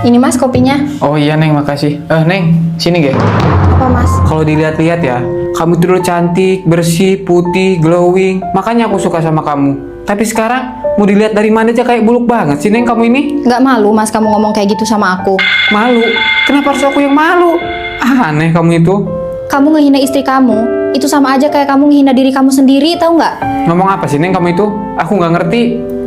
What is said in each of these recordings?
Ini mas kopinya. Oh iya Neng, makasih. Neng, sini Ge. Apa mas? Kalau dilihat-lihat ya, kamu itu dulu cantik, bersih, putih, glowing. Makanya aku suka sama kamu. Tapi sekarang mau dilihat dari mana aja kayak buluk banget sih Neng kamu ini. Nggak malu mas kamu ngomong kayak gitu sama aku? Malu? Kenapa harus aku yang malu? Aneh kamu itu. Kamu ngehina istri kamu, itu sama aja kayak kamu ngehina diri kamu sendiri, tahu nggak? Ngomong apa sih Neng kamu itu? Aku nggak ngerti.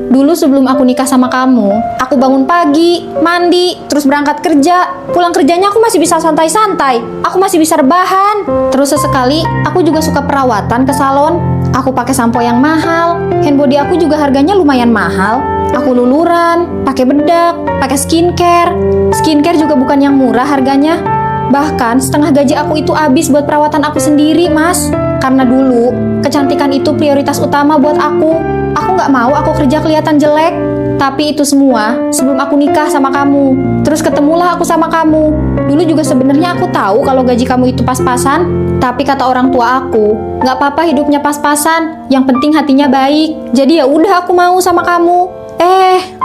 Dulu sebelum aku nikah sama kamu, aku bangun pagi, mandi, terus berangkat kerja. Pulang kerjanya aku masih bisa santai-santai. Aku masih bisa rebahan. Terus sesekali, aku juga suka perawatan ke salon. Aku pakai sampo yang mahal. Hand body aku juga harganya lumayan mahal. Aku luluran, pakai bedak, pakai skincare. Skincare juga bukan yang murah harganya. Bahkan setengah gaji aku itu habis buat perawatan aku sendiri, Mas. Karena dulu, kecantikan itu prioritas utama buat aku. Aku nggak mau aku kerja kelihatan jelek. Tapi itu semua sebelum aku nikah sama kamu. Terus ketemulah aku sama kamu. Dulu juga sebenarnya aku tahu kalau gaji kamu itu pas-pasan. Tapi kata orang tua aku, nggak apa-apa hidupnya pas-pasan. Yang penting hatinya baik. Jadi ya udah aku mau sama kamu.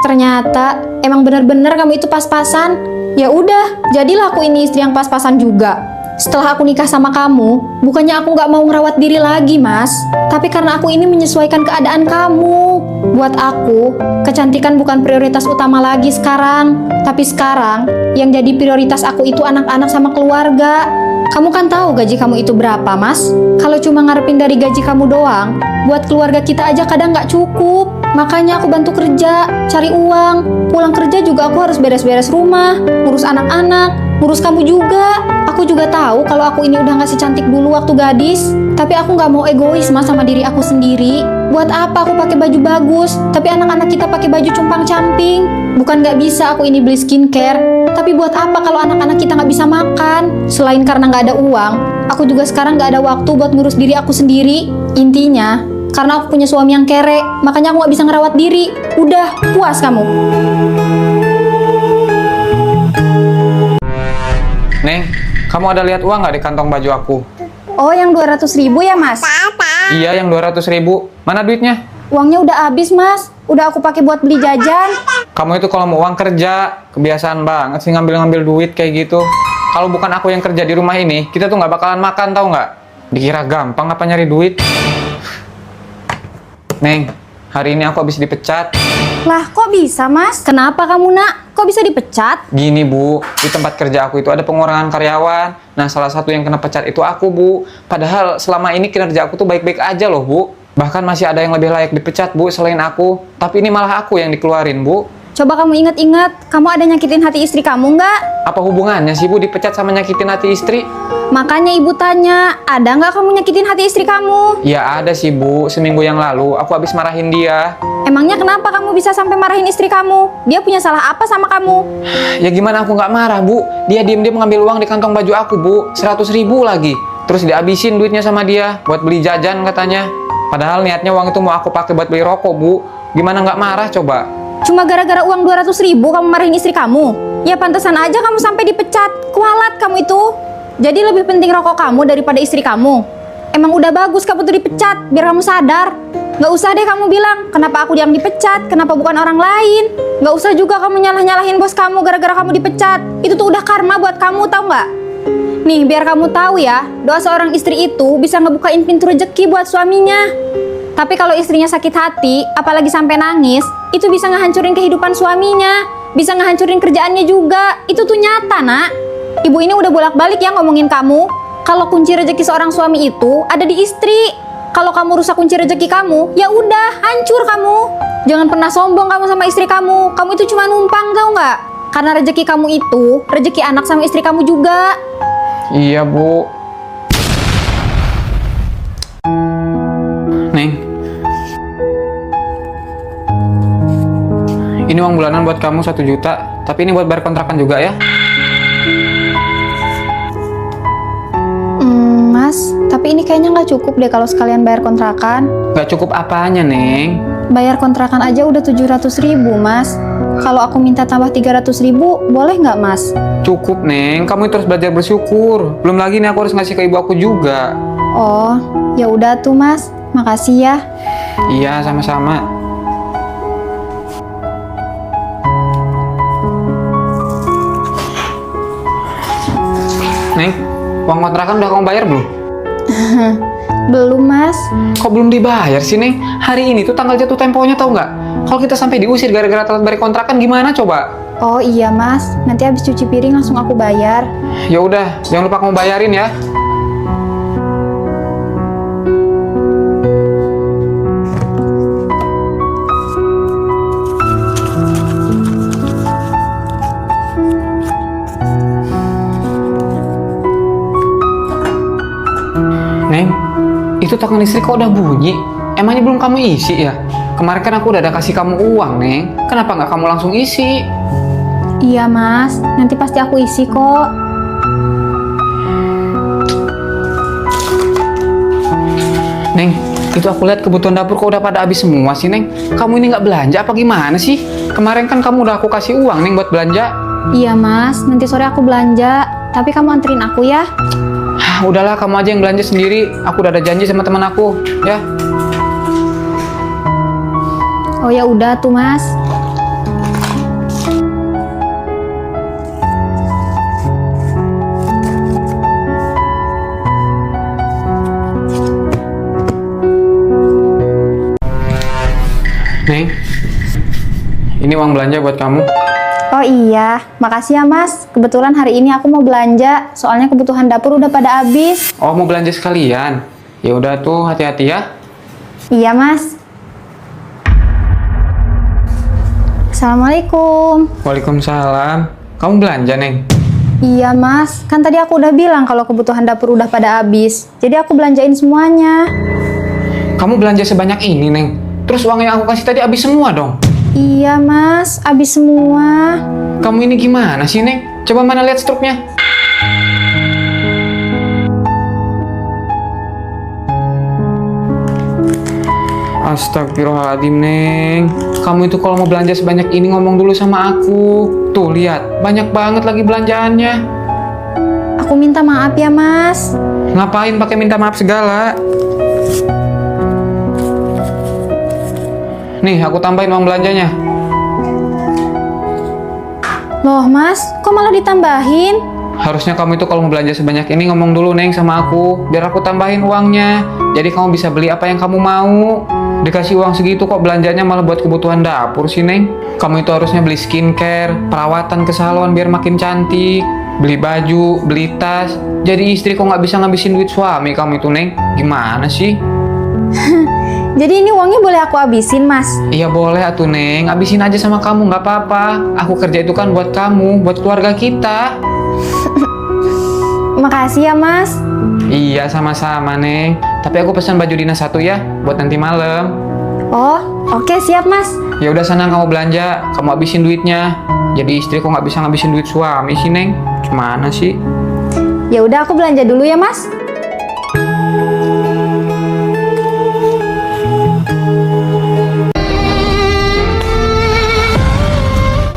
Ternyata emang bener-bener kamu itu pas-pasan. Ya udah, jadilah aku ini istri yang pas-pasan juga. Setelah aku nikah sama kamu, bukannya aku nggak mau ngerawat diri lagi, Mas. Tapi karena aku ini menyesuaikan keadaan kamu. Buat aku, kecantikan bukan prioritas utama lagi sekarang. Tapi sekarang, yang jadi prioritas aku itu anak-anak sama keluarga. Kamu kan tahu gaji kamu itu berapa, Mas? Kalau cuma ngarepin dari gaji kamu doang, buat keluarga kita aja kadang nggak cukup. Makanya aku bantu kerja, cari uang. Pulang kerja juga aku harus beres-beres rumah, ngurus anak-anak, ngurus kamu juga. Aku juga tahu kalau aku ini udah nggak secantik dulu waktu gadis. Tapi aku nggak mau egois mas sama diri aku sendiri. Buat apa aku pakai baju bagus, tapi anak-anak kita pakai baju compang-camping? Bukan nggak bisa aku ini beli skincare. Tapi buat apa kalau anak-anak kita nggak bisa makan? Selain karena nggak ada uang, aku juga sekarang nggak ada waktu buat ngurus diri aku sendiri. Intinya, karena aku punya suami yang kere, makanya aku nggak bisa ngerawat diri. Udah, puas kamu. Neng, kamu ada lihat uang nggak di kantong baju aku? Oh, yang 200.000 ya mas? Iya, yang 200.000. Mana duitnya? Uangnya udah habis mas. Udah aku pakai buat beli jajan. Kamu itu kalau mau uang kerja, kebiasaan banget sih ngambil-ngambil duit kayak gitu. Kalau bukan aku yang kerja di rumah ini, kita tuh nggak bakalan makan, tahu nggak? Dikira gampang apa nyari duit? Neng, hari ini aku habis dipecat. Lah, kok bisa mas? Kenapa kamu nak? Kok bisa dipecat? Gini Bu, di tempat kerja aku itu ada pengurangan karyawan. Nah, salah satu yang kena pecat itu aku Bu. Padahal selama ini kinerja aku tuh baik-baik aja loh Bu. Bahkan masih ada yang lebih layak dipecat Bu selain aku. Tapi ini malah aku yang dikeluarin Bu. Coba kamu ingat-ingat, kamu ada nyakitin hati istri kamu nggak? Apa hubungannya sih Bu dipecat sama nyakitin hati istri? Makanya ibu tanya, ada nggak kamu nyakitin hati istri kamu? Ya ada sih Bu, seminggu yang lalu aku habis marahin dia. Emangnya kenapa kamu bisa sampai marahin istri kamu? Dia punya salah apa sama kamu? Ya gimana aku nggak marah Bu? Dia diem-diem ngambil uang di kantong baju aku Bu, 100.000 lagi. Terus dihabisin duitnya sama dia buat beli jajan katanya. Padahal niatnya uang itu mau aku pakai buat beli rokok Bu. Gimana nggak marah coba? Cuma gara-gara uang 200.000 kamu marahin istri kamu? Ya pantesan aja kamu sampai dipecat. Kualat kamu itu. Jadi lebih penting rokok kamu daripada istri kamu. Emang udah bagus kamu tuh dipecat, biar kamu sadar. Nggak usah deh kamu bilang, kenapa aku yang dipecat, kenapa bukan orang lain. Nggak usah juga kamu nyalah-nyalahin bos kamu gara-gara kamu dipecat. Itu tuh udah karma buat kamu, tahu nggak? Nih, biar kamu tahu ya, doa seorang istri itu bisa ngebukain pintu rezeki buat suaminya. Tapi kalau istrinya sakit hati, apalagi sampai nangis, itu bisa ngehancurin kehidupan suaminya, bisa ngehancurin kerjaannya juga. Itu tuh nyata, nak. Ibu ini udah bolak-balik ya ngomongin kamu. Kalau kunci rezeki seorang suami itu ada di istri. Kalau kamu rusak kunci rezeki kamu, ya udah, hancur kamu. Jangan pernah sombong kamu sama istri kamu. Kamu itu cuma numpang, tau nggak? Karena rezeki kamu itu, rezeki anak sama istri kamu juga. Iya Bu. Neng, ini uang bulanan buat kamu 1 juta. Tapi ini buat bayar kontrakan juga ya. Mas, tapi ini kayaknya nggak cukup deh kalau sekalian bayar kontrakan. Nggak cukup apanya Neng? Bayar kontrakan aja udah 700.000 mas. Kalau aku minta tambah 300.000, boleh nggak mas? Cukup Neng, kamu terus belajar bersyukur. Belum lagi nih aku harus ngasih ke ibu aku juga. Oh, ya udah tuh mas. Makasih ya. Iya, sama-sama. Neng, uang kontrakan udah kamu bayar belum? Belum, Mas. Kok belum dibayar sih, Neng? Hari ini tuh tanggal jatuh temponya, tahu nggak? Kalau kita sampai diusir gara-gara telat bayar kontrakan gimana coba? Oh iya, Mas. Nanti habis cuci piring langsung aku bayar. Ya udah, jangan lupa kamu bayarin ya. Neng, itu token listrik kok udah bunyi? Emangnya belum kamu isi ya? Kemarin kan aku udah ada kasih kamu uang, Neng. Kenapa nggak kamu langsung isi? Iya, Mas. Nanti pasti aku isi kok. Neng, itu aku lihat kebutuhan dapur kok udah pada habis semua sih, Neng. Kamu ini nggak belanja apa gimana sih? Kemarin kan kamu udah aku kasih uang, Neng, buat belanja. Iya, Mas. Nanti sore aku belanja. Tapi kamu anterin aku ya. Udahlah, kamu aja yang belanja sendiri. Aku udah ada janji sama teman aku, ya. Oh ya udah tuh, Mas. Neng, ini uang belanja buat kamu. Oh iya, makasih ya, Mas. Kebetulan hari ini aku mau belanja, soalnya kebutuhan dapur udah pada habis. Oh, mau belanja sekalian? Ya udah tuh, hati-hati ya. Iya, Mas. Assalamualaikum. Waalaikumsalam. Kamu belanja, Neng? Iya, Mas. Kan tadi aku udah bilang kalau kebutuhan dapur udah pada habis. Jadi aku belanjain semuanya. Kamu belanja sebanyak ini, Neng? Terus uang yang aku kasih tadi habis semua dong? Iya, Mas. Habis semua. Kamu ini gimana sih, Neng? Coba mana lihat struknya. Astagfirullahaladzim, Neng. Kamu itu kalau mau belanja sebanyak ini ngomong dulu sama aku. Tuh, lihat. Banyak banget lagi belanjaannya. Aku minta maaf ya, Mas. Ngapain pakai minta maaf segala? Nih, aku tambahin uang belanjanya. Loh, Mas. Kok malah ditambahin? Harusnya kamu itu kalau mau belanja sebanyak ini ngomong dulu, Neng, sama aku. Biar aku tambahin uangnya. Jadi kamu bisa beli apa yang kamu mau. Dikasih uang segitu kok belanjanya malah buat kebutuhan dapur sih, Neng. Kamu itu harusnya beli skincare, perawatan ke salon biar makin cantik. Beli baju, beli tas. Jadi istri kok nggak bisa ngabisin duit suami kamu itu, Neng. Gimana sih? Jadi ini uangnya boleh aku habisin, Mas? Iya boleh atuh, Neng. Habisin aja sama kamu, nggak apa-apa. Aku kerja itu kan buat kamu, buat keluarga kita. Makasih ya, Mas. Iya, sama-sama, Neng. Tapi aku pesan baju dinas satu ya, buat nanti malam. Oh, oke, siap, Mas. Ya udah sana kamu belanja, kamu habisin duitnya. Jadi istri kok nggak bisa ngabisin duit suami sih, Neng? Gimana sih? Ya udah aku belanja dulu ya, Mas.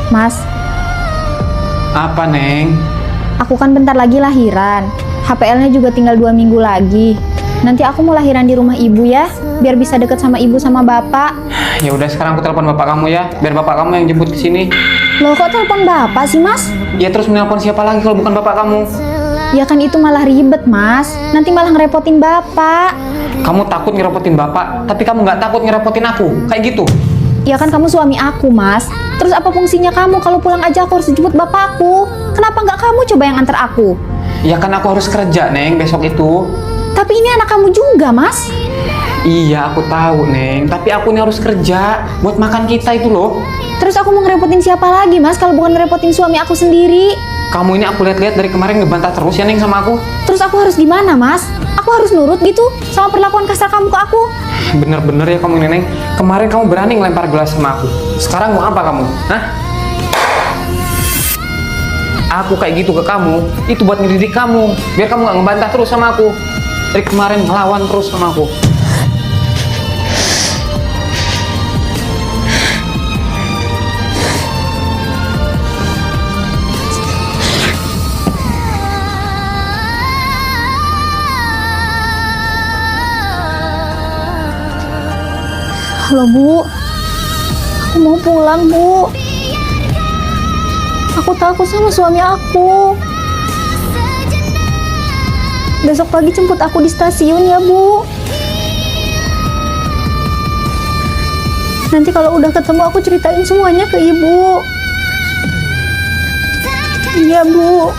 Mas, Apa, Neng? aku kan bentar lagi lahiran. HPL-nya juga tinggal 2 minggu lagi. Nanti aku mau lahiran di rumah ibu ya, biar bisa deket sama ibu sama bapak. Ya udah sekarang aku telepon bapak kamu ya, biar bapak kamu yang jemput ke sini. Loh, kok telepon bapak sih, Mas? Ya terus menelpon siapa lagi kalau bukan bapak kamu? Ya kan itu malah ribet, Mas. Nanti malah ngerepotin bapak. Kamu takut ngerepotin bapak, tapi kamu nggak takut ngerepotin aku, kayak gitu. Ya kan kamu suami aku, Mas. Terus apa fungsinya kamu kalau pulang aja aku harus dijemput bapakku? Kenapa nggak kamu coba yang antar aku? Ya kan aku harus kerja, Neng, besok itu. Tapi ini anak kamu juga, Mas. Iya, aku tahu, Neng. Tapi aku ini harus kerja buat makan kita itu loh. Terus aku mau ngerepotin siapa lagi, Mas, kalau bukan ngerepotin suami aku sendiri? Kamu ini aku lihat-lihat dari kemarin ngebantah terus ya, Neng, sama aku. Terus aku harus gimana, Mas? Aku harus nurut gitu sama perlakuan kasar kamu ke aku? Bener-bener ya kamu ini, Neng. Kemarin kamu berani ngelempar gelas sama aku. Sekarang mau apa kamu? Hah? Aku kayak gitu ke kamu, itu buat ngedidik kamu. Biar kamu nggak ngebantah terus sama aku. Dari kemarin ngelawan terus sama aku. Halo, Bu. Aku mau pulang, Bu. Aku takut sama suami aku. Besok pagi jemput aku di stasiun ya, Bu. Nanti kalau udah ketemu aku ceritain semuanya ke Ibu. Iya, Bu.